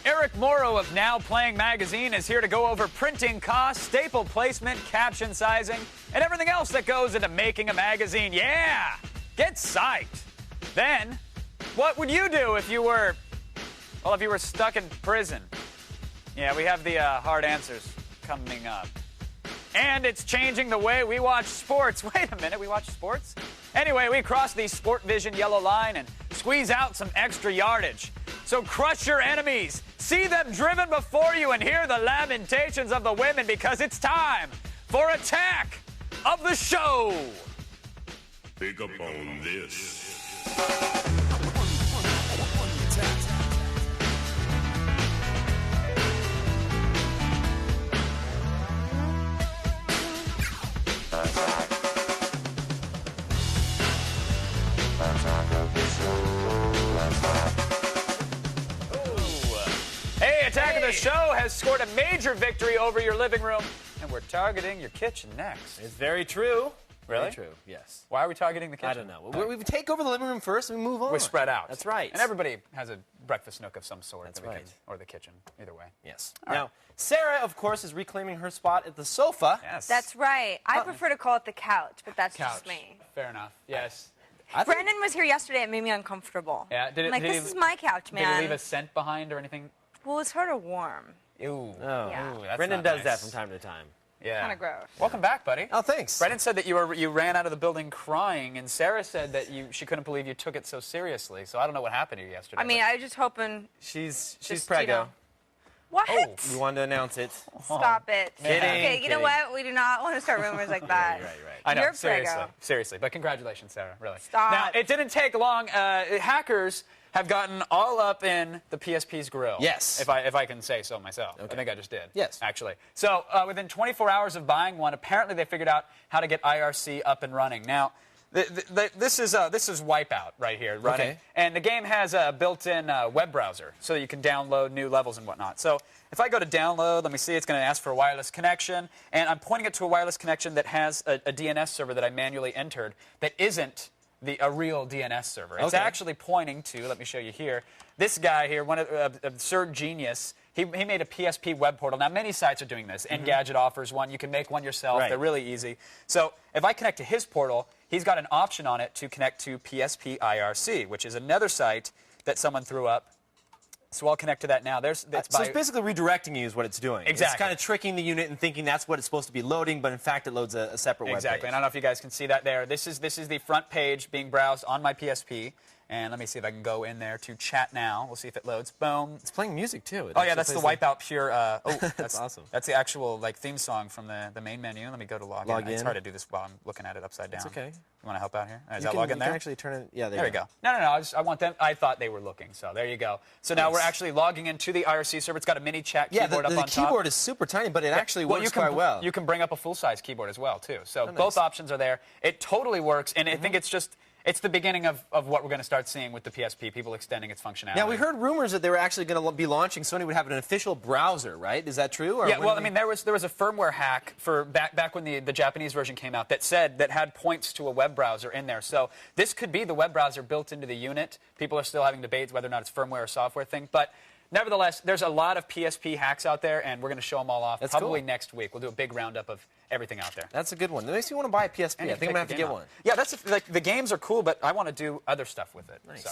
Eric Morrow of Now Playing Magazine is here to go over printing costs, staple placement, caption sizing, and everything else that goes into making a magazine. Yeah! Get psyched. Then, what would you do if you were, well, if you were stuck in prison? Yeah, we have the hard answers coming up. And it's changing the way we watch sports. Wait a minute, we watch sports? Anyway, we cross the Sport Vision yellow line and squeeze out some extra yardage. So crush your enemies, see them driven before you, and hear the lamentations of the women, because it's time for Attack of the Show. Pick up on this. Hey, Attack of the Show has scored a major victory over your living room, and we're targeting your kitchen next. It's very true. Really? Very true, yes. Why are we targeting the kitchen? I don't know. We take over the living room first and we move on. We spread out. That's right. And everybody has a breakfast nook of some sort. That's that we right. can, or the kitchen, either way. Yes. All Now, right. Sarah, of course, is reclaiming her spot at the sofa. Yes. That's right. I prefer to call it the couch, but that's Couch. just me. Fair enough. Yes. I think- Brendan was here yesterday. It made me uncomfortable. Yeah. Did it, I'm like, did this he, is my couch, man. Did he leave a scent behind or anything? Well, it's sort of warm. Ew. Oh. Yeah. Ooh, that's Brendan not does nice. that from time to time. Yeah. Kinda gross. Welcome back, buddy. Oh, thanks. Brendan said that you ran out of the building crying, and Sarah said that she couldn't believe you took it so seriously. So I don't know what happened to you yesterday. I mean, I was just hoping. She's Just, preggo. you know. What? Oh. We wanted to announce it. Stop it. Kidding, Okay, you know kidding. what? We do not want to start rumors like that. Right. I know, You're seriously, preggo. seriously. But congratulations, Sarah, really. Stop. Now, it didn't take long. Hackers have gotten all up in the PSP's grill. Yes. If I can say so myself. Okay. I think I just did. Yes. Actually. So within 24 hours of buying one, apparently they figured out how to get IRC up and running. Now, this is Wipeout right here running. Okay. And the game has a built-in web browser, so you can download new levels and whatnot. So if I go to download, let me see, it's going to ask for a wireless connection, and I'm pointing it to a wireless connection that has a DNS server that I manually entered that isn't a real DNS server. It's Okay. actually pointing to, let me show you here, this guy here, one absurd genius. He made a PSP web portal. Now, many sites are doing this. Engadget offers one. You can make one yourself. Right. They're really easy. So if I connect to his portal, he's got an option on it to connect to PSP IRC, which is another site that someone threw up. So I'll connect to that now. So it's basically redirecting you is what it's doing. Exactly. It's kind of tricking the unit and thinking that's what it's supposed to be loading, but in fact it loads a separate web page. Exactly. And I don't know if you guys can see that there. This is the front page being browsed on my PSP. And let me see if I can go in there to chat now. We'll see if it loads. Boom. It's playing music too. It Oh, yeah, actually that's the plays Wipeout Pure. That's awesome. That's the actual theme song from the main menu. Let me go to log Log in. It's in. hard to do this while I'm looking at it upside down. It's okay. You want to help out here? Is You that can, log in you there? can actually turn it. Yeah, There we go. No. I want them. I thought they were looking, so there you go. So now Nice. we're actually logging into the IRC server. It's got a mini chat Yeah, keyboard the up on top. keyboard is super tiny, but it actually works you can, quite well. You can bring up a full-size keyboard as well, too. So nice. both options are there. It totally works, and I think it's the beginning of what we're going to start seeing with the PSP, people extending its functionality. Now, we heard rumors that they were actually going to be launching, Sony would have an official browser, right? Is that true? Or Yeah, when well, do I mean, there was a firmware hack for back when the Japanese version came out that had points to a web browser in there. So this could be the web browser built into the unit. People are still having debates whether or not it's firmware or software thing, but nevertheless, there's a lot of PSP hacks out there, and we're going to show them all off That's probably cool. next week. We'll do a big roundup of everything out there. That's a good one. That makes me want to buy a PSP. And I you think I'm going can to have to take the get game one. out. Yeah, that's like the games are cool, but I want to do other stuff with it. Nice. So.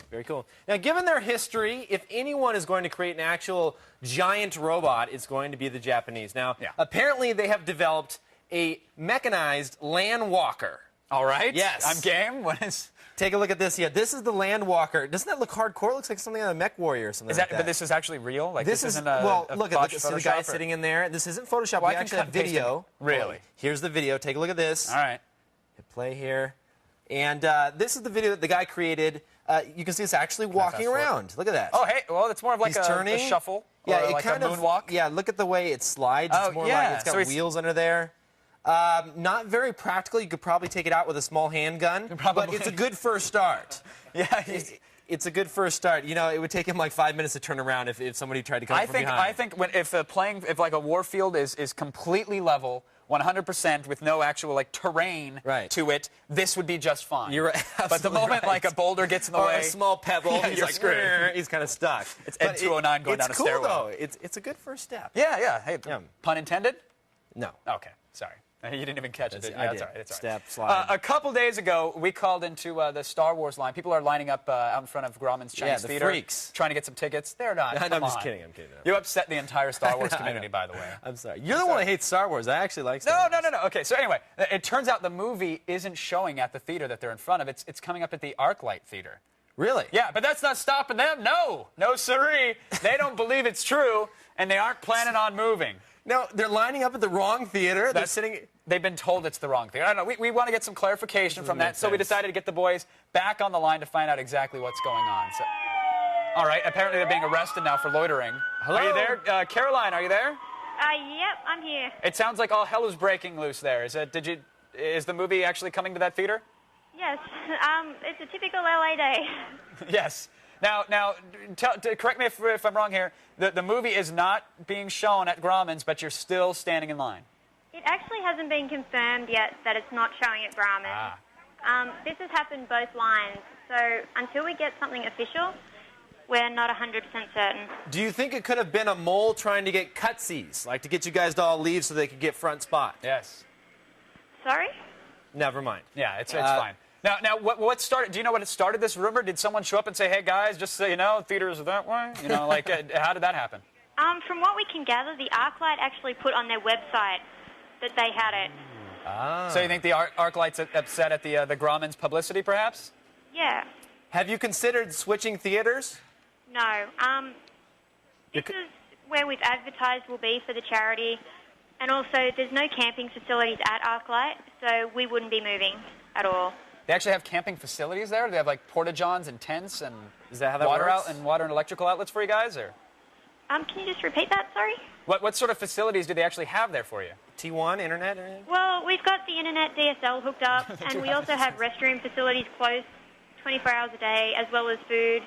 Very cool. Now, given their history, if anyone is going to create an actual giant robot, it's going to be the Japanese. Now, Yeah. apparently they have developed a mechanized land walker. All right. Yes. I'm game. What is? Take a look at this. Yeah, this is the land walker. Doesn't that look hardcore? It looks like something on a Mech Warrior or something Is that? like that. But this is actually real. Like This is isn't a well. a Look botched at see the Photoshop guy or- sitting in there. This isn't Photoshop. Well, we I can actually cut have and paste it. video. Really? Here's the video. Take a look at this. All right. Hit play here. And this is the video that the guy created. You can see it's actually walking fast forward? around. Look at that. Oh, hey, well, it's more of like He's turning. a shuffle. Yeah, or it like kind a of moonwalk. Yeah, look at the way it slides. Oh, it's more yeah. like it's got So he's- wheels under there. Not very practical. You could probably take it out with a small handgun. Probably. But it's a good first start. Yeah, It's a good first start. You know, it would take him like 5 minutes to turn around if somebody tried to come from behind. I think if like a war field is completely level, 100% with no actual like terrain Right. to it, this would be just fine. You're right, But the absolutely moment right. like a boulder gets in the or way, a small pebble, Yeah, he's you're like, screwed. "Grr," he's kind of stuck. It's Ed But 209 going down a it's cool, stairwell. though. It's a good first step. yeah. Hey, Yeah. pun intended? No. Okay, sorry. You didn't even catch it. Did you? I That's did. all right. It's all Step, right. slide. A couple days ago, we called into the Star Wars line. People are lining up out in front of Grauman's Chinese the Theater, freaks. trying to get some tickets. They're not. No, Come I'm just on. kidding. I'm kidding. You upset the entire Star Wars I know. community, by the way. I'm sorry. You're the one that hates Star Wars. I actually like Star Wars. No. Okay, so anyway, it turns out the movie isn't showing at the theater that they're in front of. It's coming up at the ArcLight Theater. Really? Yeah, but that's not stopping them. No, siree. They don't believe it's true, and they aren't planning on moving. No, they're lining up at the wrong theater. They're sitting. They've been told it's the wrong thing. I don't know. We want to get some clarification from that, so we decided to get the boys back on the line to find out exactly what's going on. So, all right, apparently they're being arrested now for loitering. Hello? Are you there? Caroline, are you there? Yep, I'm here. It sounds like all hell is breaking loose there. Is the movie actually coming to that theater? Yes, it's a typical LA day. Yes. Now, correct me if I'm wrong here. The movie is not being shown at Grauman's, but you're still standing in line. It actually hasn't been confirmed yet that it's not showing at Grauman. This has happened both lines, so until we get something official, we're not 100% certain. Do you think it could have been a mole trying to get cutsies, like to get you guys to all leave so they could get front spot? Yes. Sorry? Never mind. Yeah, it's fine. Now, what started? Do you know what started this rumor? Did someone show up and say, "Hey guys, just so you know, theaters are that way"? You know, like how did that happen? From what we can gather, the ArcLight actually put on their website that they had it. So you think the ArcLight's upset at the Grauman's publicity, perhaps? Yeah. Have you considered switching theaters? No. This is where we've advertised will be for the charity, and also there's no camping facilities at ArcLight, so we wouldn't be moving at all. They actually have camping facilities there. Do they have like porta-johns and tents and Is that how that water works? water and electrical outlets for you guys, or Can you just repeat that, sorry? what sort of facilities do they actually have there for you? T1 internet? Well, we've got the internet DSL hooked up, and we also have restroom facilities close 24 hours a day, as well as food.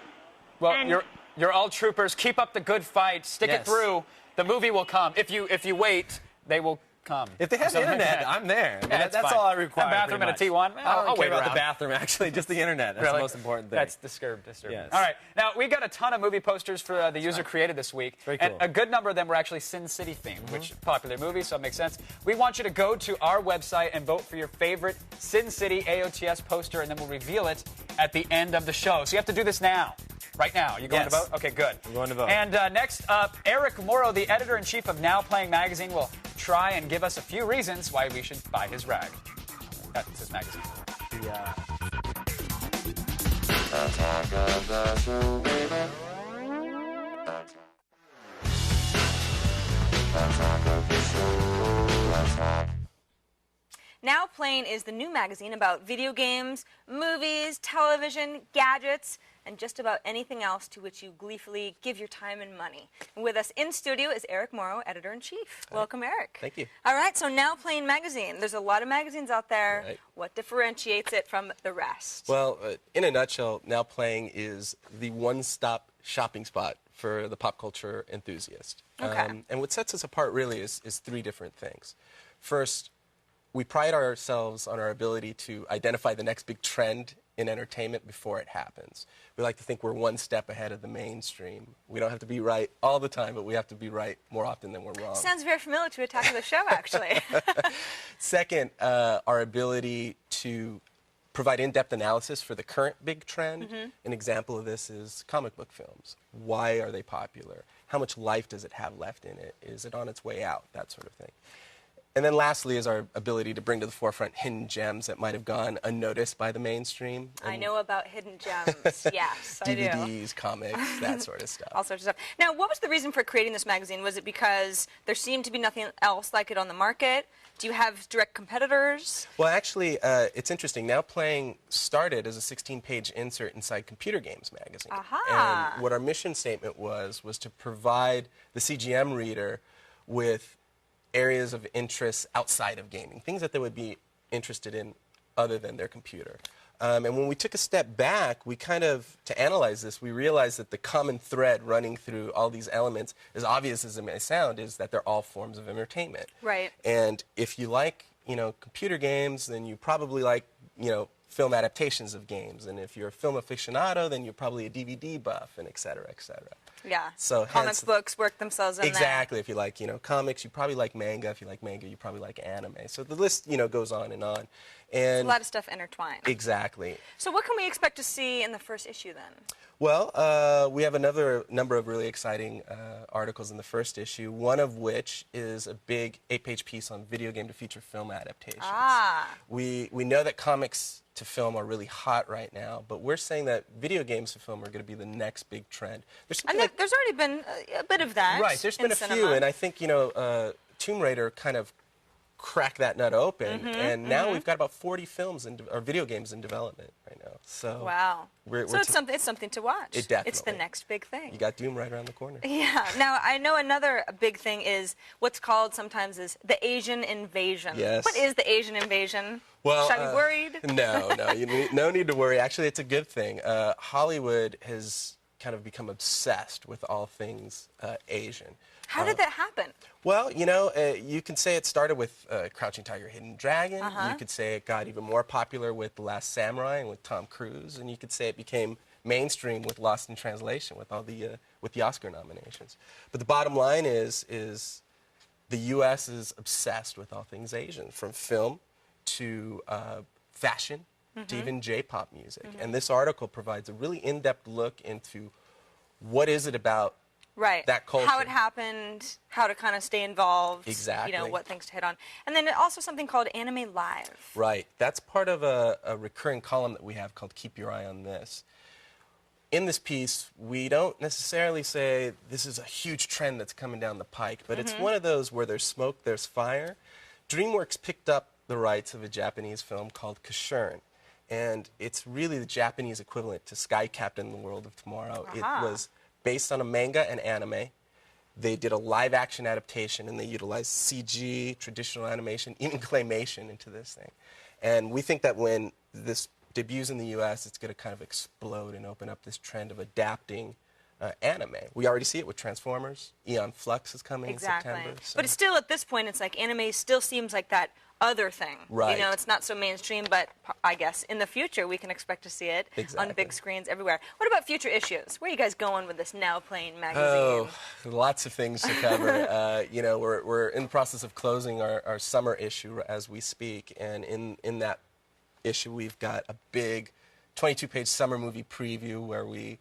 Well, And- you're all troopers. Keep up the good fight. Stick Yes. it through. The movie will come. If you wait, they will come. If they have So- internet, I'm there. I mean, Yeah, that's fine. all I require. A bathroom and a pretty T1? much. I'll I don't wait care about around. the bathroom, actually, just the internet. That's Really? the most important thing. That's disturbing. Yes. All right. Now, we got a ton of movie posters for the user created this week. Very And cool. a good number of them were actually Sin City themed, which is a popular movie, so it makes sense. We want you to go to our website and vote for your favorite Sin City AOTS poster, and then we'll reveal it at the end of the show. So you have to do this now. Right now. You going Yes. to vote? Okay, good. I'm going to vote. And next up, Eric Morrow, the editor-in-chief of Now Playing Magazine, will try and give us a few reasons why we should buy his rag. That's his magazine. Yeah. Now Playing is the new magazine about video games, movies, television, gadgets, and just about anything else to which you gleefully give your time and money. And with us in studio is Eric Morrow, editor-in-chief. Welcome, Eric. Thank you. All right, so Now Playing magazine. There's a lot of magazines out there. Right. What differentiates it from the rest? Well, in a nutshell, Now Playing is the one-stop shopping spot for the pop culture enthusiast. Okay. And what sets us apart really is three different things. First, we pride ourselves on our ability to identify the next big trend in entertainment before it happens. We like to think we're one step ahead of the mainstream. We don't have to be right all the time, but we have to be right more often than we're wrong. Sounds very familiar to Attack of the Show, actually. Second, our ability to provide in-depth analysis for the current big trend. An example of this is comic book films. Why are they popular? How much life does it have left in it? Is it on its way out? That sort of thing. And then lastly is our ability to bring to the forefront hidden gems that might have gone unnoticed by the mainstream. I know about hidden gems. Yes, I do. DVDs, comics, that sort of stuff. All sorts of stuff. Now, what was the reason for creating this magazine? Was it because there seemed to be nothing else like it on the market? Do you have direct competitors? Well, actually, it's interesting. Now Playing started as a 16-page insert inside Computer Games magazine. Aha. And what our mission statement was to provide the CGM reader with areas of interest outside of gaming, things that they would be interested in other than their computer. And when we took a step back, we kind of, to analyze this, we realized that the common thread running through all these elements, as obvious as it may sound, is that they're all forms of entertainment. Right. And if you like, computer games, then you probably like, film adaptations of games. And if you're a film aficionado, then you're probably a DVD buff, and et cetera, et cetera. Yeah. So comics books work themselves in exactly. there. If you like, comics, you probably like manga. If you like manga, you probably like anime. So the list, goes on and on. And a lot of stuff intertwined. Exactly. So what can we expect to see in the first issue then? Well, we have another number of really exciting articles in the first issue, one of which is a big 8-page piece on video game to feature film adaptations. Ah. We know that comics to film are really hot right now, but we're saying that video games to film are going to be the next big trend. There's already been a bit of that. Right, there's been a few, and I think, Tomb Raider kind of cracked that nut open, and now we've got about 40 films or video games in development right now. So wow. It's something to watch. It definitely. It's the next big thing. You got Doom right around the corner. Yeah. Now, I know another big thing is what's called sometimes is the Asian invasion. Yes. What is the Asian invasion? Well, should I be worried? No, no need to worry. Actually, it's a good thing. Hollywood has kind of become obsessed with all things Asian. How did that happen? Well, you can say it started with Crouching Tiger, Hidden Dragon. You could say it got even more popular with The Last Samurai and with Tom Cruise, and you could say it became mainstream with Lost in Translation, with all the Oscar nominations. But the bottom line is the U.S. is obsessed with all things Asian, from film to fashion to even J-pop music. And this article provides a really in-depth look into what is it about that culture. How it happened, how to kind of stay involved. Exactly. What things to hit on. And then also something called Anime Live. Right. That's part of a recurring column that we have called Keep Your Eye on This. In this piece, we don't necessarily say this is a huge trend that's coming down the pike, but it's one of those where there's smoke, there's fire. DreamWorks picked up the rights of a Japanese film called Casshern, and it's really the Japanese equivalent to Sky Captain: The World of Tomorrow. It was based on a manga and anime. They did a live-action adaptation, and they utilized CG, traditional animation, even claymation into this thing. And we think that when this debuts in the U.S., it's going to kind of explode and open up this trend of adapting anime. We already see it with Transformers. Aeon Flux is coming in September. So. But it's still, at this point, it's like anime still seems like that other thing. Right. It's not so mainstream, but I guess in the future we can expect to see it on big screens everywhere. What about future issues? Where are you guys going with this Now Playing magazine? Oh, lots of things to cover. We're in the process of closing our summer issue as we speak, and in that issue we've got a big 22-page summer movie preview where we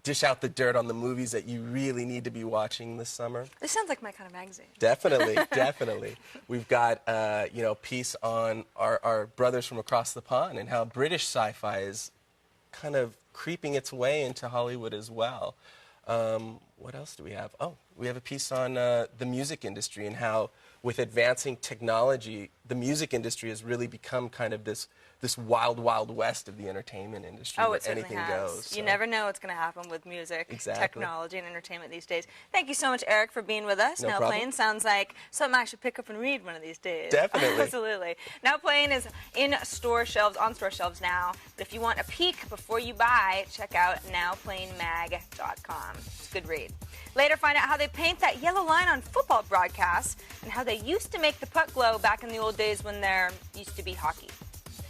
dish out the dirt on the movies that you really need to be watching this summer. This sounds like my kind of magazine. Definitely, definitely. We've got a piece on our brothers from across the pond and how British sci-fi is kind of creeping its way into Hollywood as well. What else do we have? Oh, we have a piece on the music industry and how, with advancing technology, the music industry has really become kind of this wild, wild west of the entertainment industry. Oh, it certainly anything has. goes. So. You never know what's going to happen with music, Exactly. technology, and entertainment these days. Thank you so much, Eric, for being with us. No Now problem. Playing sounds like something I should pick up and read one of these days. Definitely. Absolutely. Now Playing is on store shelves now. But if you want a peek before you buy, check out nowplayingmag.com. It's a good read. Later, find out how they paint that yellow line on football broadcasts and how they used to make the puck glow back in the old days when there used to be hockey.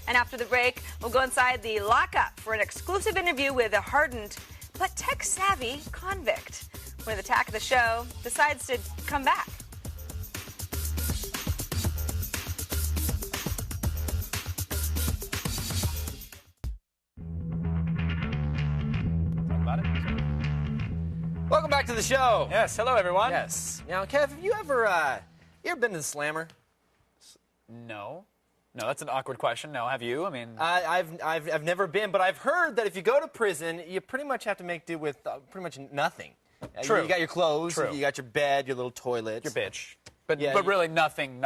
And after the break, we'll go inside the lockup for an exclusive interview with a hardened but tech-savvy convict, when the attack of the show decides to come back. Welcome back to the show. Yes, hello everyone. Yes. Now, Kev, have you ever You ever been to the Slammer? No. No, that's an awkward question. No, have you? I mean, I've never been, but I've heard that if you go to prison, you pretty much have to make do with pretty much nothing. True. You got your clothes, True. you got your bed, your little toilet. your bitch. But, Yeah, but really nothing.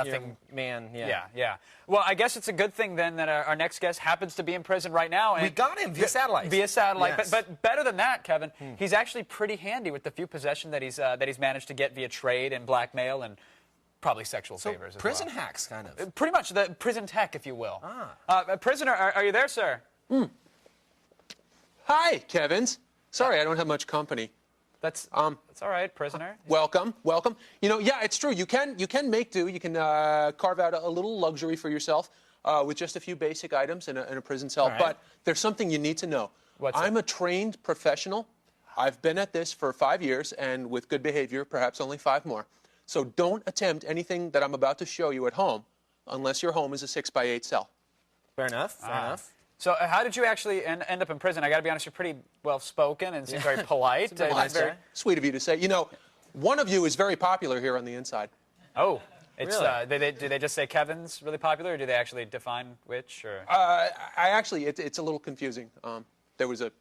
Man, yeah. Yeah, yeah. Well, I guess it's a good thing then that our next guest happens to be in prison right now. And We got him via satellite. Via satellite. Yes. But better than that, Kevin, he's actually pretty handy with the few possession that he's managed to get via trade and blackmail and probably sexual So favors as prison well. hacks, kind of. Pretty much the prison tech, if you will. Ah. Prisoner, are you there, sir? Hi, Kevins. Sorry, I don't have much company. That's all right, prisoner. Welcome, welcome. You know, yeah, it's true. You can make do. You can carve out a little luxury for yourself with just a few basic items in a prison cell. right. But there's something you need to know. What's I'm it? a trained professional. I've been at this for 5 years, and with good behavior, perhaps only 5 more. So don't attempt anything that I'm about to show you at home, unless your home is a 6x8 cell. Fair enough, fair enough. So how did you actually end up in prison? I got to be honest, you're pretty well-spoken and seem very polite. very It's nice very- guy. Sweet of you to say. You know, one of you is very popular here on the inside. Oh, it's Really? do they just say Kevin's really popular, or do they actually define which? Or I actually, it's a little confusing. There was a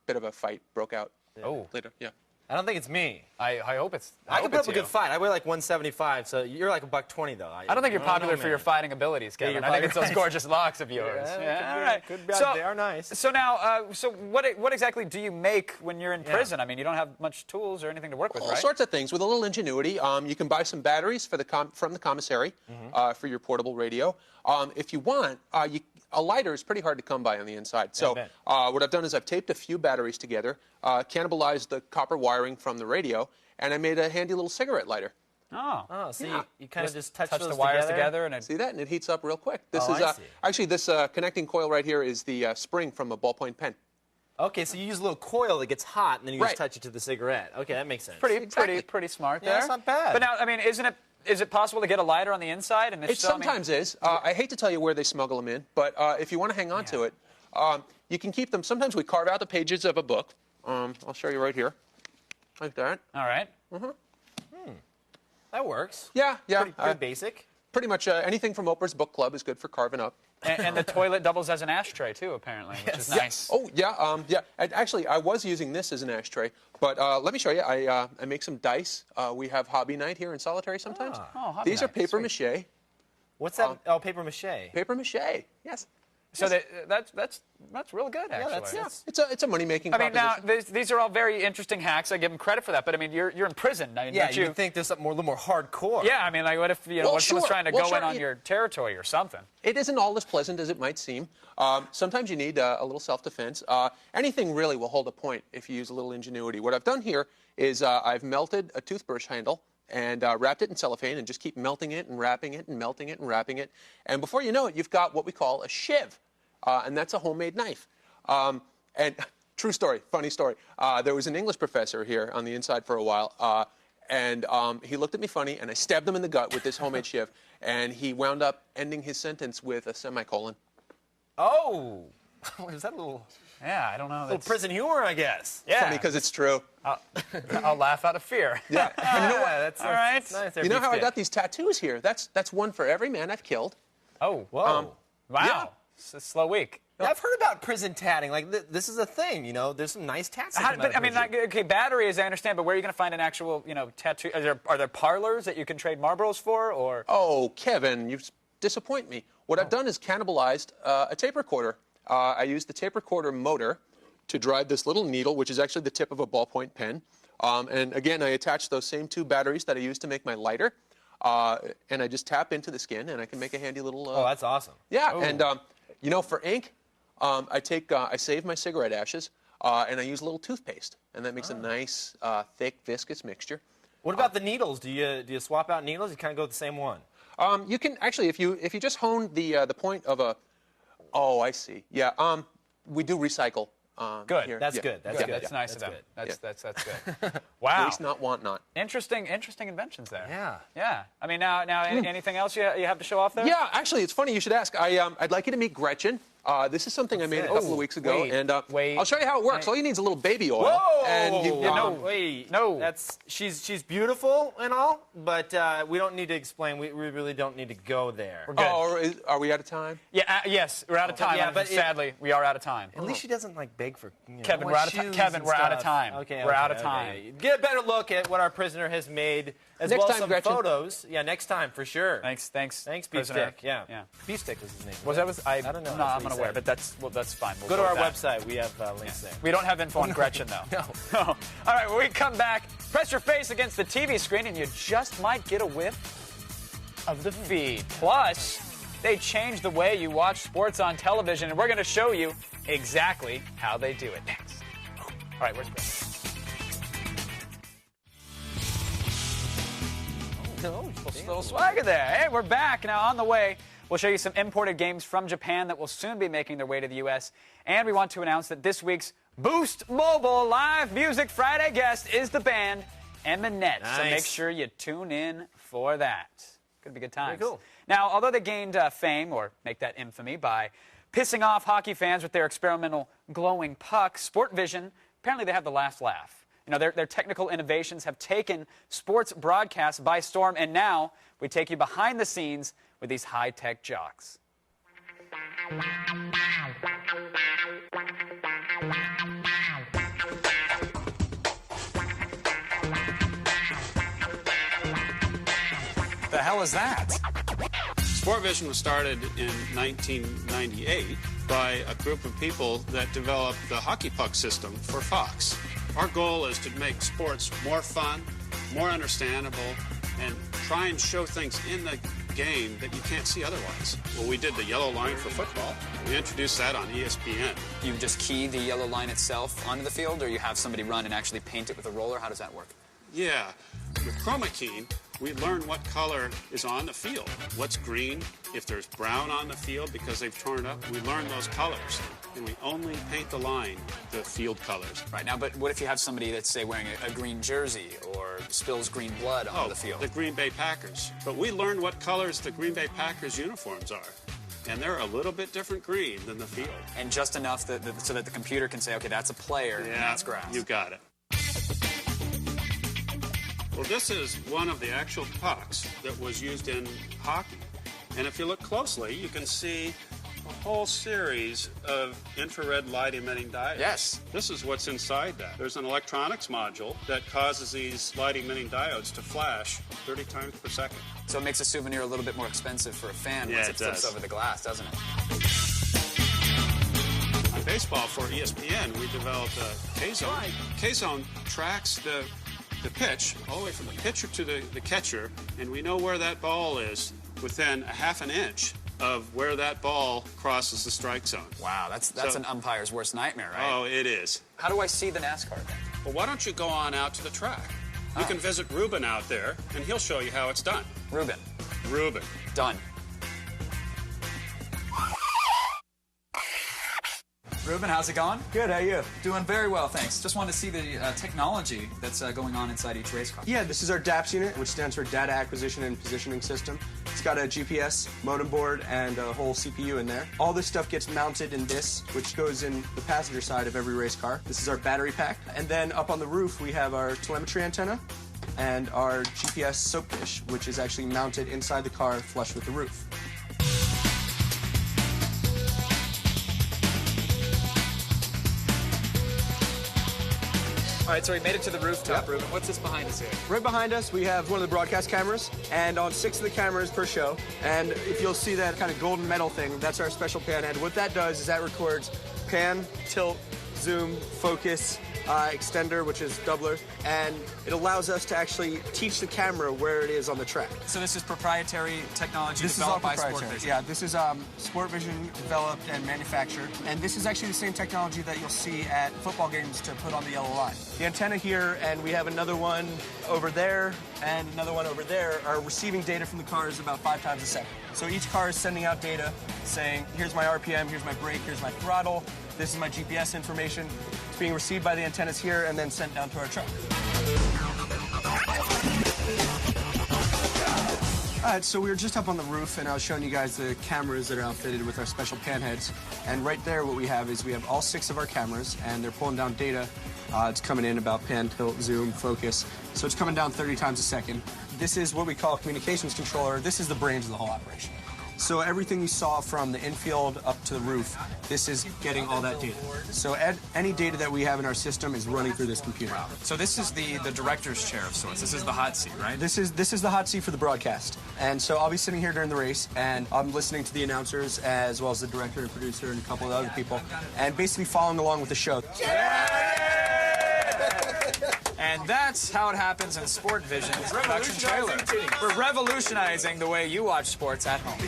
bit of a fight broke out oh, later. Yeah. I don't think it's me. I hope it's. I can hope put it's up a you. good fight. I weigh like 175, so you're like $120 though. I don't think you're popular for your fighting abilities, Kevin. you're I think it's probably those right. gorgeous locks of yours. Yeah, all right. could be, So they are nice. So now, so what exactly do you make when you're in prison? I mean, you don't have much tools or anything to work with, All right? sorts of things with a little ingenuity. You can buy some batteries for from the commissary for your portable radio. If you want, a lighter is pretty hard to come by on the inside. So bet. what I've done is I've taped a few batteries together, cannibalized the copper wiring from the radio, and I made a handy little cigarette lighter. Oh. Oh, so Yeah. you kind of just touch touch those the wires together and See that? And it heats up real quick. This Oh, is I see. actually this connecting coil right here is the spring from a ballpoint pen. Okay, so you use a little coil that gets hot, and then you just Right. touch it to the cigarette. Okay, that makes sense. pretty smart Yeah, there. that's not bad. But now, I mean, is it possible to get a lighter on the inside? And if It so, I mean- sometimes is. I hate to tell you where they smuggle them in, but if you want to hang on to it, you can keep them. Sometimes we carve out the pages of a book. I'll show you right here, like that. All right. That works. Yeah, yeah. Pretty basic. Pretty much anything from Oprah's book club is good for carving up. And the toilet doubles as an ashtray too, apparently, which is nice. Oh, yeah, yeah. And actually, I was using this as an ashtray, but let me show you. I make some dice. We have hobby night here in Solitary sometimes. Oh, hobby These are night, paper mache. What's that? Oh, paper mache. Paper mache. Yes. So that's real good, actually. that's- It's a money-making I mean, now proposition. these are all very interesting hacks. I give them credit for that. But I mean, you're in prison. I mean, Yeah, don't you would think there's something a little more hardcore. Yeah, I mean, like, what if Well, what if someone's sure. trying to Well, go sure, in on you- your territory or something? It isn't all as pleasant as it might seem. Sometimes you need a little self-defense. Anything really will hold a point if you use a little ingenuity. What I've done here is I've melted a toothbrush handle and wrapped it in cellophane and just keep melting it and wrapping it and melting it and wrapping it. And before you know it, you've got what we call a shiv. And that's a homemade knife. And true story, funny story. There was an English professor here on the inside for a while, and he looked at me funny, and I stabbed him in the gut with this homemade shiv, and he wound up ending his sentence with a semicolon. Oh, is that a little Yeah, I don't know. That's- prison humor, I guess? Yeah, Funny because it's true. I'll laugh out of fear. Yeah. And you know what? That's All right. nice. You know how I got these tattoos here? That's one for every man I've killed. Oh, Whoa. wow. yeah. It's a slow week. Yeah, I've heard about prison tatting. Like, this is a thing, you know? There's some nice tats that come out But of I mean, prison. like, okay, batteries, I understand, but where are you going to find an actual, tattoo? Are there parlors that you can trade Marlboros for, or? Oh, Kevin, you disappoint me. What I've done is cannibalized a tape recorder. I used the tape recorder motor to drive this little needle, which is actually the tip of a ballpoint pen. And again, I attached those same 2 batteries that I used to make my lighter. And I just tap into the skin, and I can make a handy little... Oh, that's awesome. Yeah, and for ink, I save my cigarette ashes, and I use a little toothpaste, and that makes a nice, thick, viscous mixture. What about the needles? Do you swap out needles? You kind of go with the same one? You can actually, if you just hone the point of a... Oh, I see. Yeah, we do recycle. Good. Here. That's Yeah. good. That's Good. good. That's nice of them. good. That's good. Wow. Waste not, want not. Interesting inventions there. Yeah. Yeah. I mean, now anything else you have to show off there? Yeah, actually, it's funny you should ask. I'd like you to meet Gretchen. This is something I made a couple of weeks ago, wait, and I'll show you how it works. All you need is a little baby oil. Whoa! And you, Wait. No. She's beautiful and all, but we don't need to explain. We really don't need to go there. We're good. Oh, are we out of time? Yeah, yes, we're out of time. Yeah, but sadly, we are out of time. At least she doesn't like beg for. Kevin, we're out of time. Kevin, we're out of time. Okay, we're out of time. Get a better look at what our prisoner has made, as Next well as time, some Gretchen. photos. Yeah, next time for sure. Thanks, Beefstick. prisoner. Yeah. Beefstick was his name. Was that I don't know. No, That's I'm what he unaware, said. but that's fine. We'll Go to our with that. website. We have links there. We don't have info on Gretchen, though. No. All right, when we come back, press your face against the TV screen and you just might get a whiff of the feed. Plus, they changed the way you watch sports on television, and we're going to show you exactly how they do it next. All right, where's Brett? Little swagger there. Hey, we're back. Now, on the way, we'll show you some imported games from Japan that will soon be making their way to the U.S. And we want to announce that this week's Boost Mobile Live Music Friday guest is the band Eminette. So Nice. make sure you tune in for that. Could be good times. Very cool. Now, although they gained fame, or make that infamy, by pissing off hockey fans with their experimental glowing puck, Sportvision, apparently they have the last laugh. You know, their technical innovations have taken sports broadcasts by storm, and now we take you behind the scenes with these high-tech jocks. The hell is that? Sportvision was started in 1998 by a group of people that developed the hockey puck system for Fox. Our goal is to make sports more fun, more understandable, and try and show things in the game that you can't see otherwise. Well, we did the yellow line for football. We introduced that on ESPN. You just key the yellow line itself onto the field, or you have somebody run and actually paint it with a roller? How does that work? Yeah, with Chroma Keying, we learn what color is on the field. What's green, if there's brown on the field because they've torn it up, we learn those colors. And we only paint the line, the field colors. Right, now, but what if you have somebody that's, say, wearing a green jersey or spills green blood onto the field? The Green Bay Packers. But we learned what colors the Green Bay Packers uniforms are. And they're a little bit different green than the field. And just enough so that the computer can say, okay, that's a player and that's grass. You got it. Well, this is one of the actual pucks that was used in hockey. And if you look closely, you can see a whole series of infrared light emitting diodes. Yes. This is what's inside that. There's an electronics module that causes these light emitting diodes to flash 30 times per second. So it makes a souvenir a little bit more expensive for a fan Yeah, once it it flips does. over the glass, doesn't it? On baseball for ESPN, we developed a K-Zone. K-Zone tracks the pitch all the way from the pitcher to the catcher, and we know where that ball is within a half an inch of where that ball crosses the strike zone. Wow, that's an umpire's worst nightmare, right? Oh, it is. How do I see the NASCAR thing? Well, why don't you go on out to the track? You can visit Ruben out there, and he'll show you how it's done. Ruben. Ruben. Done. Ruben, how's it going? Good, how are you? Doing very well, thanks. Just wanted to see the technology that's going on inside each race car. Yeah, this is our DAPS unit, which stands for Data Acquisition and Positioning System. It's got a GPS, modem board, and a whole CPU in there. All this stuff gets mounted in this, which goes in the passenger side of every race car. This is our battery pack. And then up on the roof, we have our telemetry antenna and our GPS soap dish, which is actually mounted inside the car flush with the roof. All right, so we made it to the rooftop, Ruben. What's this behind us here? Right behind us, we have one of the broadcast cameras, and on 6 of the cameras per show. And if you'll see that kind of golden metal thing, that's our special pan head. What that does is that records pan, tilt, zoom, focus, extender, which is doubler, and it allows us to actually teach the camera where it is on the track. So this is proprietary technology This is all developed by proprietary. Sportvision. Yeah, this is Sportvision developed and manufactured, and this is actually the same technology that you'll see at football games to put on the yellow line. The antenna here, and we have another one over there, and another one over there, are receiving data from the cars about 5 times a second. So each car is sending out data saying, here's my RPM, here's my brake, here's my throttle, this is my GPS information. It's being received by the antennas here and then sent down to our truck. All right, so we were just up on the roof, and I was showing you guys the cameras that are outfitted with our special pan heads. And right there, what we have is we have all 6 of our cameras, and they're pulling down data. It's coming in about pan, tilt, zoom, focus. So it's coming down 30 times a second. This is what we call a communications controller. This is the brains of the whole operation. So everything you saw from the infield up to the roof, this is getting all that data. So any data that we have in our system is running through this computer. So this is the director's chair of sorts. This is the hot seat, right? This is the hot seat for the broadcast. And so I'll be sitting here during the race, and I'm listening to the announcers as well as the director and producer and a couple of other people, and basically following along with the show. And that's how it happens in Sport Vision's production trailer. We're revolutionizing the way you watch sports at home.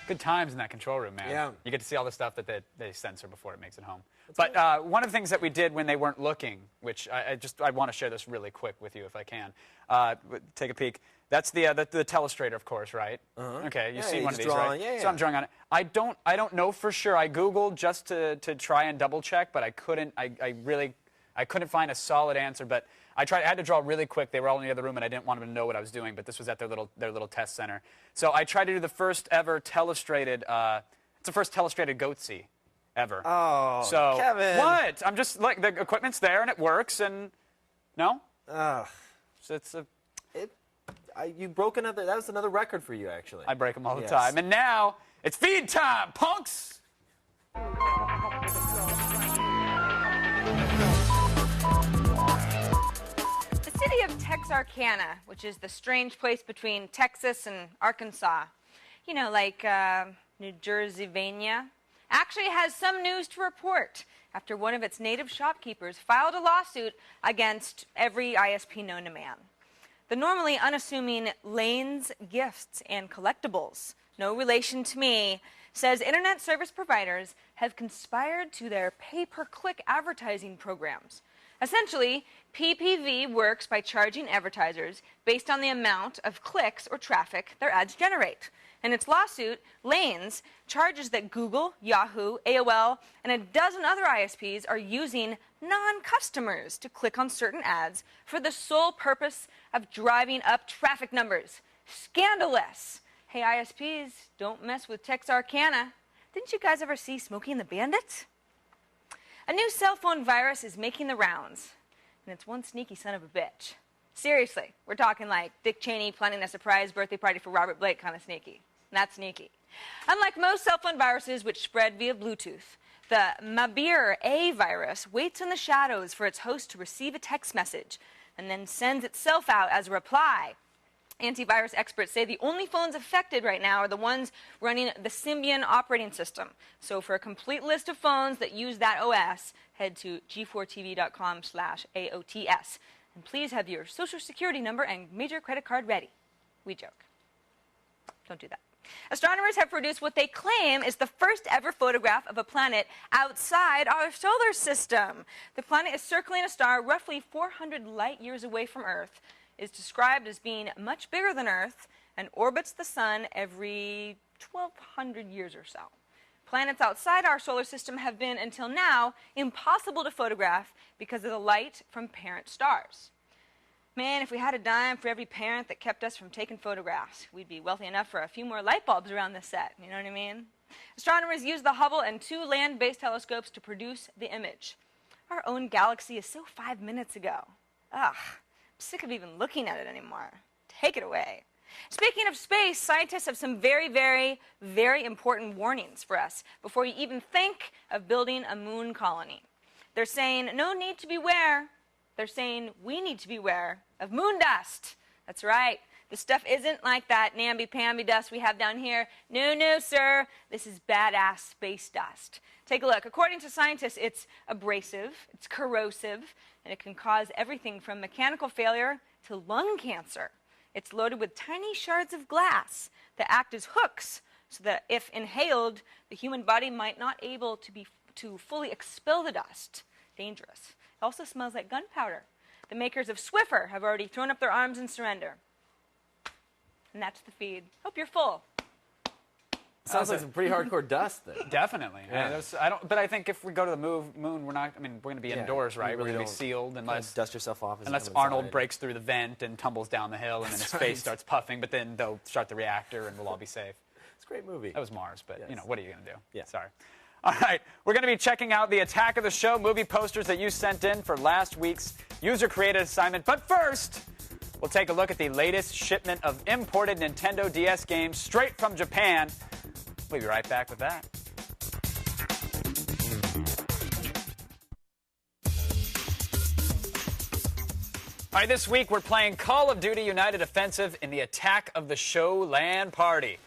Good times in that control room, man. Yeah. You get to see all the stuff that they censor before it makes it home. But one of the things that we did when they weren't looking, which I want to share this really quick with you if I can. Take a peek. That's the telestrator, of course, right? Okay, you've seen one of these, right? So I'm drawing on it. I don't know for sure. I Googled just to try and double check, but I couldn't. I couldn't find a solid answer. But I had to draw really quick. They were all in the other room, and I didn't want them to know what I was doing. But this was at their little test center. So I tried to do the first ever telestrated. It's the first telestrated goatsy ever. Oh, so Kevin. What? I'm just like the equipment's there and it works and no. So it's a. You broke another. That was another record for you, actually. I break them all the time. And now it's feed time, punks. The city of Texarkana, which is the strange place between Texas and Arkansas, you know, like New Jersey-vania, actually has some news to report after one of its native shopkeepers filed a lawsuit against every ISP known to man. The normally unassuming Lane's Gifts and Collectibles, no relation to me, says internet service providers have conspired to their pay-per-click advertising programs. Essentially, PPV works by charging advertisers based on the amount of clicks or traffic their ads generate. In its lawsuit, Lane's charges that Google, Yahoo, AOL, and a dozen other ISPs are using non-customers to click on certain ads for the sole purpose of driving up traffic numbers. Scandalous! Hey, ISPs, don't mess with Texarkana. Didn't you guys ever see Smokey and the Bandit? A new cell phone virus is making the rounds, and it's one sneaky son of a bitch. Seriously, we're talking like Dick Cheney planning a surprise birthday party for Robert Blake kind of sneaky. Not sneaky. Unlike most cell phone viruses which spread via Bluetooth, the Mabir A virus waits in the shadows for its host to receive a text message and then sends itself out as a reply. Antivirus experts say the only phones affected right now are the ones running the Symbian operating system. So for a complete list of phones that use that OS, head to g4tv.com/AOTS. And please have your social security number and major credit card ready. We joke. Don't do that. Astronomers have produced what they claim is the first ever photograph of a planet outside our solar system. The planet is circling a star roughly 400 light years away from Earth, is described as being much bigger than Earth, and orbits the sun every 1,200 years or so. Planets outside our solar system have been, until now, impossible to photograph because of the light from parent stars. Man, if we had a dime for every parent that kept us from taking photographs, we'd be wealthy enough for a few more light bulbs around this set, you know what I mean? Astronomers used the Hubble and 2 land-based telescopes to produce the image. Our own galaxy is so 5 minutes ago. Ugh, I'm sick of even looking at it anymore. Take it away. Speaking of space, scientists have some very, very, very important warnings for us before you even think of building a moon colony. They're saying no need to beware. They're saying we need to beware of moon dust. That's right. This stuff isn't like that namby-pamby dust we have down here. No, no, sir. This is badass space dust. Take a look. According to scientists, it's abrasive, it's corrosive, and it can cause everything from mechanical failure to lung cancer. It's loaded with tiny shards of glass that act as hooks so that if inhaled, the human body might not able to fully expel the dust. Dangerous. It also smells like gunpowder. The makers of Swiffer have already thrown up their arms in surrender. And that's the feed. Hope you're full. Sounds like some pretty hardcore dust, then. Definitely. Yeah. But I think if we go to the moon, we're not. I mean, we're going to be indoors, right? You we're really going to be don't sealed unless dust yourself off. Unless Arnold breaks through the vent and tumbles down the hill, and then his face starts puffing. But then they'll start the reactor, and we'll all be safe. It's a great movie. That was Mars, but you know, what are you going to do? Yeah. Sorry. All right, we're going to be checking out the Attack of the Show movie posters that you sent in for last week's user-created assignment. But first, we'll take a look at the latest shipment of imported Nintendo DS games straight from Japan. We'll be right back with that. All right, this week we're playing Call of Duty United Offensive in the Attack of the Show LAN Party.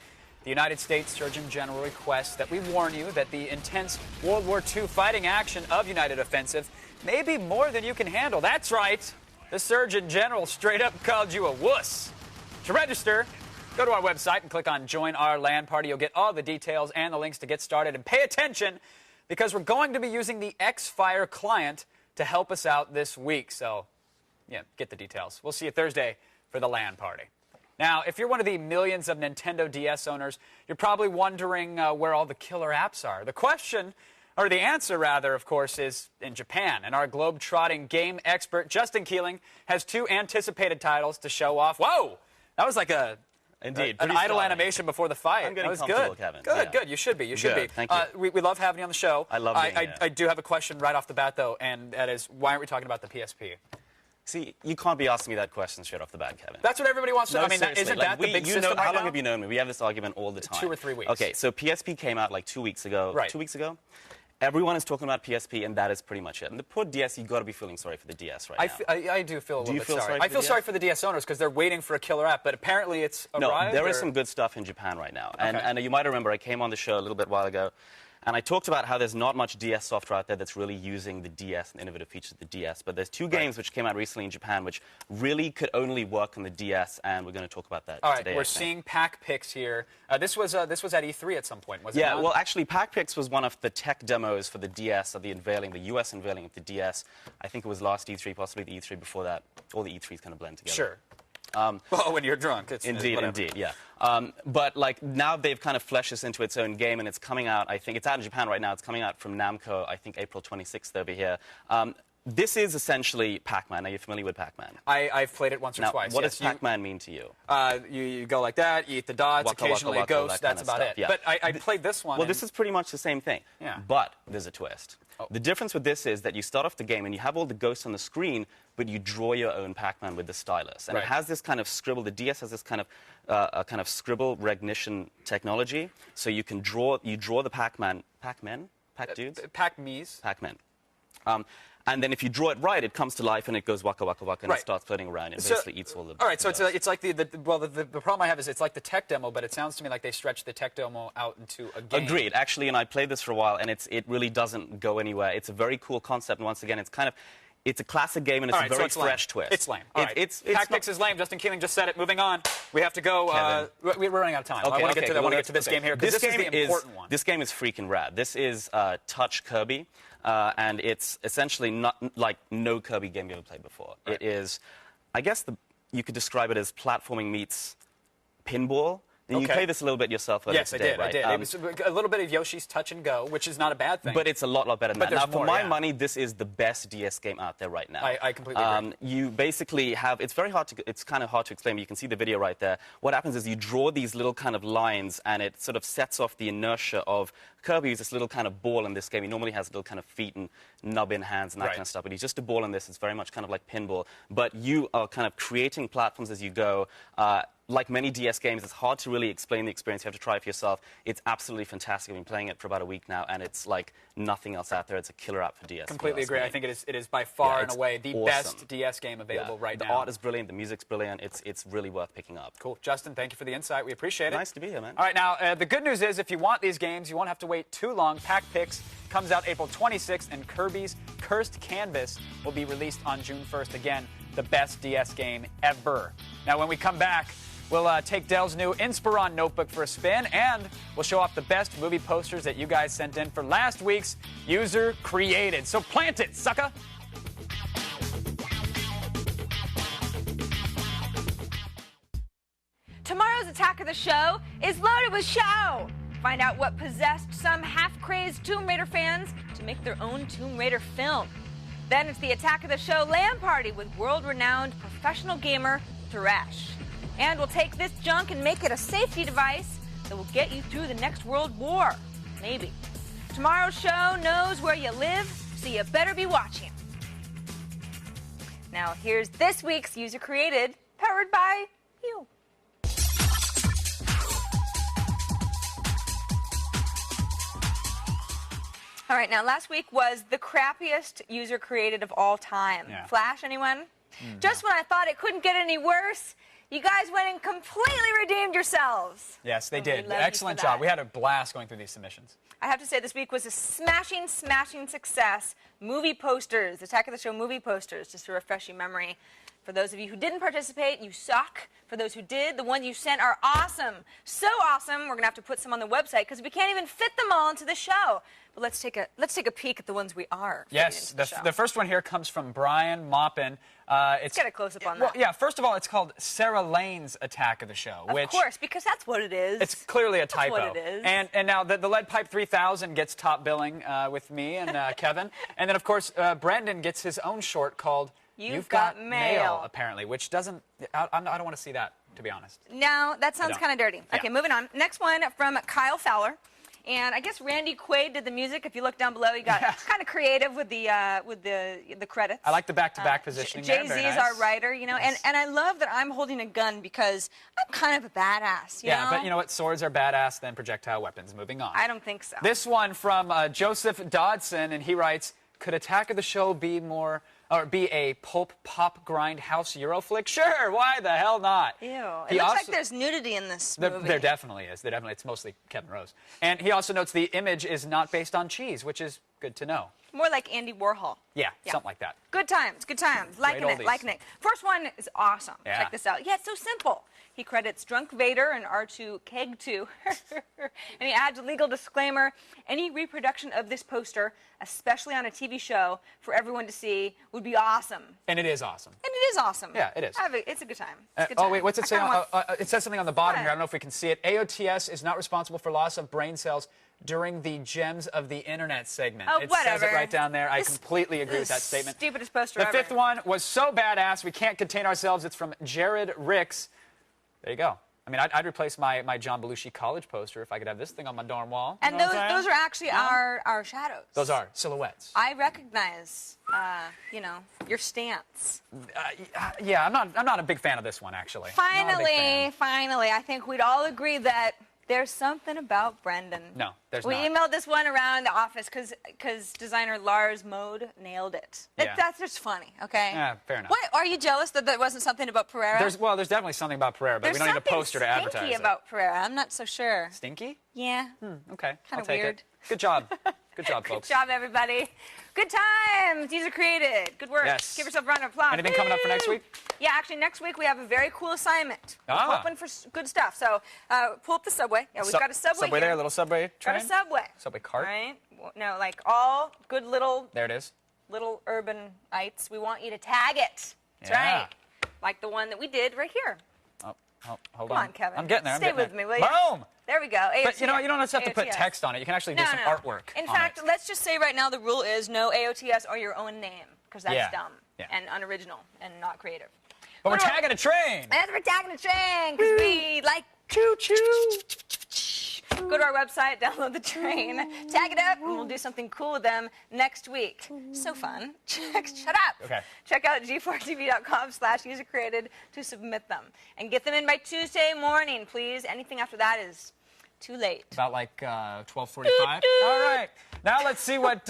The United States Surgeon General requests that we warn you that the intense World War II fighting action of United Offensive may be more than you can handle. That's right. The Surgeon General straight up called you a wuss. To register, go to our website and click on Join Our LAN Party. You'll get all the details and the links to get started. And pay attention, because we're going to be using the Xfire client to help us out this week. So, yeah, get the details. We'll see you Thursday for the LAN Party. Now, if you're one of the millions of Nintendo DS owners, you're probably wondering where all the killer apps are. The question, or the answer rather, of course, is in Japan. And our globe-trotting game expert, Justin Keeling, has 2 anticipated titles to show off. Whoa! That was like an idle animation before the fight. I'm getting that was comfortable, good. Kevin. Good. You should be. You should be. Thank you. We love having you on the show. I love being here. I do have a question right off the bat, though, and that is, why aren't we talking about the PSP? See, you can't be asking me that question straight off the bat, Kevin. That's what everybody wants to know. I mean, seriously. isn't that the big system right How long now? have you known me? We have this argument all the time. 2 or 3 weeks. Okay, so PSP came out like 2 weeks ago. Right. 2 weeks ago. Everyone is talking about PSP, and that is pretty much it. And the poor DS, you got to be feeling sorry for the DS right now. I do feel a little bit feel sorry. sorry I for feel the sorry DS? for the DS owners because they're waiting for a killer app, but apparently it's arrived. No, there is some good stuff in Japan right now. And you might remember I came on the show a little bit while ago, and I talked about how there's not much DS software out there that's really using the DS and innovative features of the DS. But there's 2 games which came out recently in Japan which really could only work on the DS, and we're going to talk about that All right, today. we're seeing Pack Pix here. This was at E3 at some point, was it Yeah, not? well, actually, Pack Pix was one of the tech demos for the DS of the US unveiling of the DS. I think it was last E3, possibly the E3 before that. All the E3s kind of blend together. Sure. Well, when you're drunk, it's Indeed, yeah. But like now they've kind of fleshed this into its own game, and it's coming out. I think it's out in Japan right now. It's coming out from Namco. I think April 26th over here. This is essentially Pac-Man. Are you familiar with Pac-Man? I've played it once or Now, twice. what yes, does Pac-Man mean to you? You go like that, you eat the dots, Waka, occasionally waka, waka, a ghost, that kind that's of about stuff, it. yeah. But I played this one. Well, this is pretty much the same thing. Yeah. But there's a twist. Oh. The difference with this is that you start off the game and you have all the ghosts on the screen, but you draw your own Pac-Man with the stylus. And Right. it has this kind of scribble. The DS has this kind of scribble recognition technology. So you can draw the Pac-Man, Pac-Men, Pac-Dudes? Pac-Mies. Pac-Men. And then if you draw it right, it comes to life and it goes waka waka waka and Right. it starts floating around. It So- basically eats all the. All right, so the it's like the problem I have is it's like the tech demo, but it sounds to me like they stretched the tech demo out into a game. Agreed, actually, and I played this for a while, and it really doesn't go anywhere. It's a very cool concept, and once again, it's a classic game, and it's All right, a so very it's lame. fresh twist. It's lame. All right. It's Pac not- Pix is lame. Justin Keeling just said it. Moving on. We have to go. We're running out of time. I want to get to this game here because this is the important one. This game is freaking rad. This is Touch Kirby, and it's essentially not like no Kirby game you ever played before. Right. It is, I guess you could describe it as platforming meets pinball. And you Okay. played this a little bit yourself earlier Yes, today, I right? did. It was a little bit of Yoshi's Touch and Go, which is not a bad thing. But it's a lot better than But that. Now, there's for more, my yeah. money, this is the best DS game out there right now. I completely agree. You basically have, it's kind of hard to explain, but you can see the video right there. What happens is you draw these little kind of lines, and it sort of sets off the inertia of Kirby is this little kind of ball in this game. He normally has little kind of feet and nub-in hands and that Right. kind of stuff, but he's just a ball in this. It's very much kind of like pinball. But you are kind of creating platforms as you go. Like many DS games, it's hard to really explain the experience. You have to try it for yourself. It's absolutely fantastic. I've been playing it for about a week now, and it's like nothing else out there. It's a killer app for DS. Completely if agree. you I ask me. think it is by far and it's away the awesome. best DS game available right the now. art is brilliant. The music's brilliant. It's really worth picking up. Cool. Justin, thank you for the insight. We appreciate it. Nice to be here, man. All right, now, the good news is if you want these games, you won't have to wait too long. Pack Pix comes out April 26th, and Kirby's Cursed Canvas will be released on June 1st. Again, the best DS game ever. Now, when we come back, we'll take Dell's new Inspiron notebook for a spin, and we'll show off the best movie posters that you guys sent in for last week's User Created. So plant it, sucker! Tomorrow's Attack of the Show is loaded with show. Find out what possessed some half-crazed Tomb Raider fans to make their own Tomb Raider film. Then it's the Attack of the Show LAN party with world-renowned professional gamer Thresh. And we'll take this junk and make it a safety device that will get you through the next world war. Maybe. Tomorrow's show knows where you live, so you better be watching. Now here's this week's User Created, powered by you. All right, now last week was the crappiest User Created of all time. Yeah. Flash, anyone? Just when I thought it couldn't get any worse, you guys went and completely redeemed yourselves. Yes, they And did. we love you Excellent for that. job. We had a blast going through these submissions. I have to say this week was a smashing success. Movie posters, Attack of the Show movie posters, just to refresh your memory. For those of you who didn't participate, you suck. For those who did, the ones you sent are awesome. So awesome, we're going to have to put some on the website because we can't even fit them all into the show. But let's take a peek at the ones we are. Yes, the first one here comes from Brian Maupin. Let's get a close-up on that. Well, yeah, first of all, it's called Sarah Lane's Attack of the Show. Of course, because that's what it is. It's clearly a typo. That's what it is. And now the Lead Pipe 3000 gets top billing with me and Kevin. And then, of course, Brendan gets his own short called You've Got Mail, apparently, which doesn't... I don't want to see that, to be honest. No, that sounds kind of dirty. Yeah. Okay, moving on. Next one from Kyle Fowler. And I guess Randy Quaid did the music. If you look down below, he got kind of creative with the credits. I like the back-to-back positioning there. Jay-Z Very is nice. our writer, you know, and I love that I'm holding a gun because I'm kind of a badass, you know? Yeah, but you know what? Swords are badass than projectile weapons. Moving on. I don't think so. This one from Joseph Dodson, and he writes, could Attack of the Show be more... or be a pulp pop grindhouse Euroflick? Sure, why the hell not? Ew. It looks like there's nudity in this movie. There definitely is. It's mostly Kevin Rose. And he also notes the image is not based on cheese, which is good to know. More like Andy Warhol. Yeah, something like that. Good times, good times. Liking it, oldies. liking it. First one is awesome. Yeah. Check this out. Yeah, it's so simple. He credits Drunk Vader and R2 Keg2. And he adds a legal disclaimer. Any reproduction of this poster, especially on a TV show, for everyone to see, would be awesome. And it is awesome. And it is awesome. Yeah, it is. It's a good time. It's a good time. Oh, wait, what's it say? It says something on the bottom What? here. I don't know if we can see it. AOTS is not responsible for loss of brain cells during the Gems of the Internet segment. Oh, it whatever. says it right down there. I completely agree with that statement. Stupidest poster The ever. fifth one was so badass, we can't contain ourselves. It's from Jared Ricks. There you go. I mean, I'd replace my John Belushi college poster if I could have this thing on my dorm wall. And You know what I'm those saying? are actually our shadows. Those are silhouettes. I recognize, you know, your stance. Yeah, I'm not a big fan of this one, actually. Not a big fan. Finally, I think we'd all agree that there's something about Brendan. No, there's we not. emailed this one around the office because designer Lars Mode nailed it. Yeah. That's just funny, okay? Yeah, fair enough. What, are you jealous that there wasn't something about Pereira? There's definitely something about Pereira, but There's we don't need a something poster to advertise stinky it. about Pereira. I'm not so sure. Stinky? Yeah. Okay, Kinda I'll take weird. it. Good job. Good job, Good folks. job, everybody. Good times. User created. Good work. Yes. Give yourself a round of applause. Anything coming up for next Woo! week? Yeah, actually, next week we have a very cool assignment. We're Ah. hoping for good stuff. So pull up the subway. Yeah, we've got a subway Subway here. there, a little subway train? Got a subway. Subway cart? All right. No, like all good little There it is. urbanites. We want you to tag it. That's Yeah. right. Like the one that we did right here. Oh, hold Come on, Kevin. I'm getting there. I'm Stay getting with there. me, will you? Boom! There we go. But you know what? You don't just have to put AOTS. text on it. You can actually do some artwork. In on fact, it. let's just say right now the rule is no AOTS or your own name, because that's Yeah. dumb Yeah. and unoriginal and not creative. But we're What do I- tagging a train. And we're tagging a train because we like choo-choo. Go to our website, download the train, tag it up, and we'll do something cool with them next week. So fun. Shut up. Okay. Check out g4tv.com/usercreated to submit them. And get them in by Tuesday morning, please. Anything after that is too late. About like 12:45. All right. Now let's see what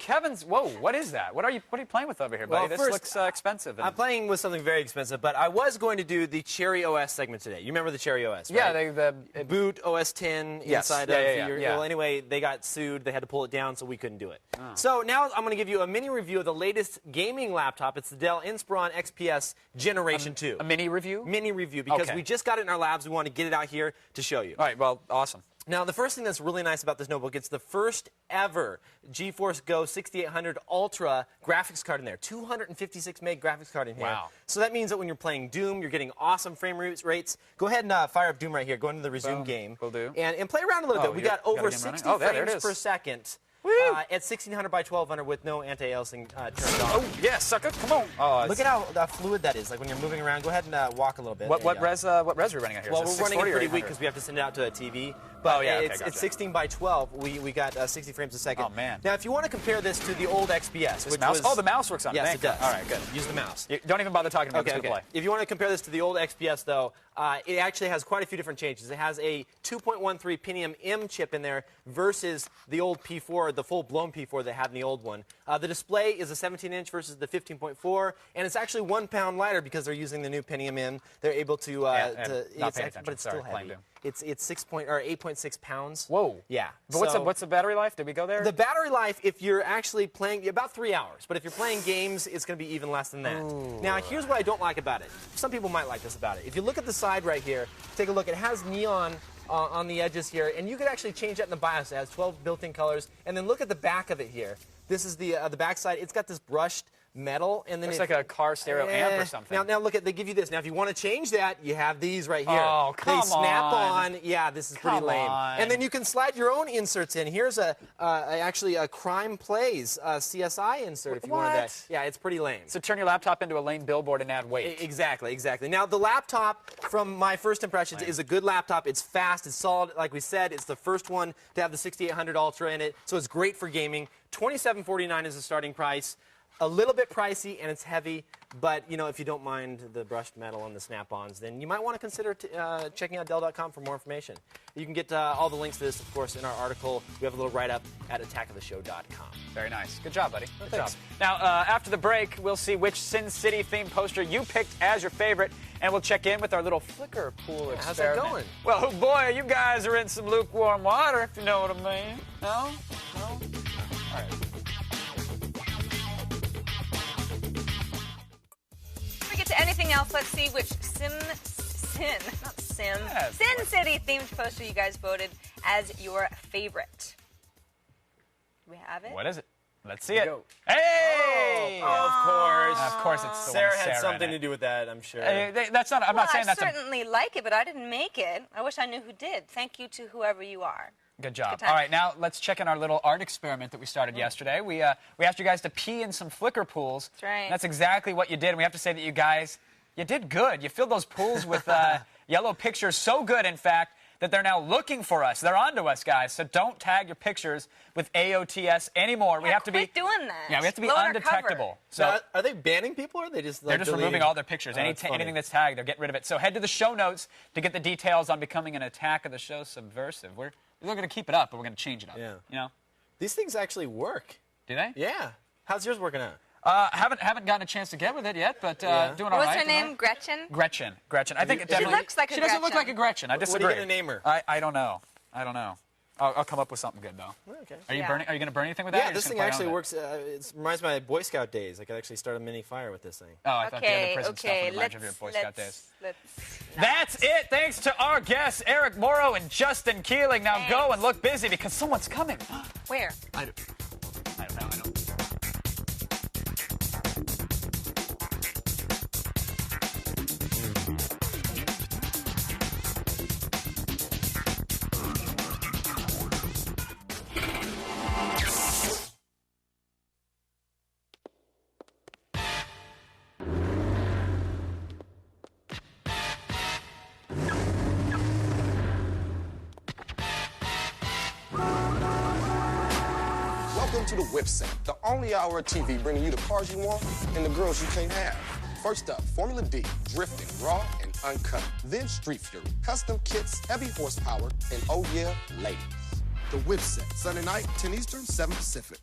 Kevin's. Whoa! What is that? What are you playing with over here, buddy? Well, This first, looks expensive. I'm playing with something very expensive, but I was going to do the Cherry OS segment today. You remember the Cherry OS, right? Yeah, the boot OS 10 Yes. inside Yeah, of yeah, your. yeah. Well, anyway, they got sued. They had to pull it down, so we couldn't do it. Oh. So now I'm going to give you a mini review of the latest gaming laptop. It's the Dell Inspiron XPS Generation 2. A mini review? Mini review because Okay. we just got it in our labs. We want to get it out here to show you. All right. Well, awesome. Now, the first thing that's really nice about this notebook, it's the first ever GeForce Go 6800 Ultra graphics card in there. 256 meg graphics card in here. Wow. So that means that when you're playing Doom, you're getting awesome frame rates. Go ahead and fire up Doom right here. Go into the resume game. Will do. And play around a little bit. We got over 60 frames per second. At 1600 by 1200 with no anti-aliasing turned on. Oh, yeah, sucker. Come on. Oh, look at how fluid that is. Like when you're moving around, go ahead and walk a little bit. What res are we running out here? Well, we're running it pretty weak because we have to send it out to a TV. But it's 16 by 12. We got 60 frames a second. Oh, man. Now, if you want to compare this to the old XPS, which mouse? was... Oh, the mouse works on it. Yes, it does. All right, good. Use the mouse. Don't even bother talking about it. Okay. If you want to compare this to the old XPS, though, it actually has quite a few different changes. It has a 2.13 Pentium M chip in there versus the old P4, the full-blown P4 they had in the old one. The display is a 17-inch versus the 15.4, and it's actually 1 pound lighter because they're using the new Pentium M. They're able to, but it's still heavy. It's 8.6 pounds. Whoa. Yeah. But what's the battery life? Did we go there? The battery life, if you're actually playing, about 3 hours. But if you're playing games, it's going to be even less than that. Ooh. Now, here's what I don't like about it. Some people might like this about it. If you look at the side right here, take a look. It has neon on the edges here, and you could actually change that in the BIOS. It has 12 built-in colors. And then look at the back of it here. This is the back side. It's got this brushed metal, and then it's like a car stereo amp or something. Now look at, they give you this. Now if you want to change that, you have these right here. Oh, come on. They snap on. Yeah, this is pretty lame. on. And then you can slide your own inserts in. Here's actually a Crime Plays CSI insert if you wanted that. Yeah, it's pretty lame. So turn your laptop into a lame billboard and add weight. Exactly. Now the laptop, from my first impressions, is a good laptop. It's fast. It's solid. Like we said, it's the first one to have the 6800 Ultra in it, so it's great for gaming. $2749 is the starting price. A little bit pricey, and it's heavy, but if you don't mind the brushed metal and the snap-ons, then you might want to consider checking out Dell.com for more information. You can get all the links to this, of course, in our article. We have a little write-up at attackoftheshow.com. Very nice. Good job, buddy. Good job. Now, after the break, we'll see which Sin City-themed poster you picked as your favorite, and we'll check in with our little Flickr pool experiment. How's that going? Well, oh boy, you guys are in some lukewarm water, if you know what I mean. No? No? All right. To anything else, let's see which Sin City themed poster you guys voted as your favorite. Do we have it? What is it? Let's see it. Go. Hey! Of course. Of course, it's the Sarah one had Sarah something in to do with that, I'm sure. That's not. I'm not saying that's I certainly like it, but I didn't make it. I wish I knew who did. Thank you to whoever you are. Good job. Good All right, now let's check in our little art experiment that we started yesterday. We asked you guys to pee in some Flickr pools. That's right. That's exactly what you did. And we have to say that you guys, you did good. You filled those pools with yellow pictures so good, in fact, that they're now looking for us. They're onto us, guys. So don't tag your pictures with AOTS anymore. Yeah, we have to quit be doing that. Yeah, we have to be Blow undetectable. So now, are they banning people, or are they just they're just removing all their pictures. Anything that's tagged, they're getting rid of it. So head to the show notes to get the details on becoming an Attack of the Show subversive. We're going to keep it up, but we're going to change it up. Yeah. You know? These things actually work. Do they? Yeah. How's yours working out? Haven't gotten a chance to get with it yet, but doing all right. What's her name? Gretchen? Gretchen. I think it definitely. She looks like a She Gretchen. doesn't look like a Gretchen. I disagree. What are you going to name her? I don't know. I'll come up with something good though. Okay. Are you burning? Are you going to burn anything with that? Yeah, this thing actually works. It reminds me of my Boy Scout days. I could actually start a mini fire with this thing. Oh, I thought the other prison stuff would remind you of your Boy Scout days. That's it. Thanks to our guests, Eric Morrow and Justin Keeling. Now go and look busy because someone's coming. Where? I don't know. Welcome to the Whipset, the only hour of TV bringing you the cars you want and the girls you can't have. First up, Formula D, drifting, raw and uncut. Then Street Fury, custom kits, heavy horsepower, and oh yeah, ladies. The Whipset, Sunday night, 10 Eastern, 7 Pacific.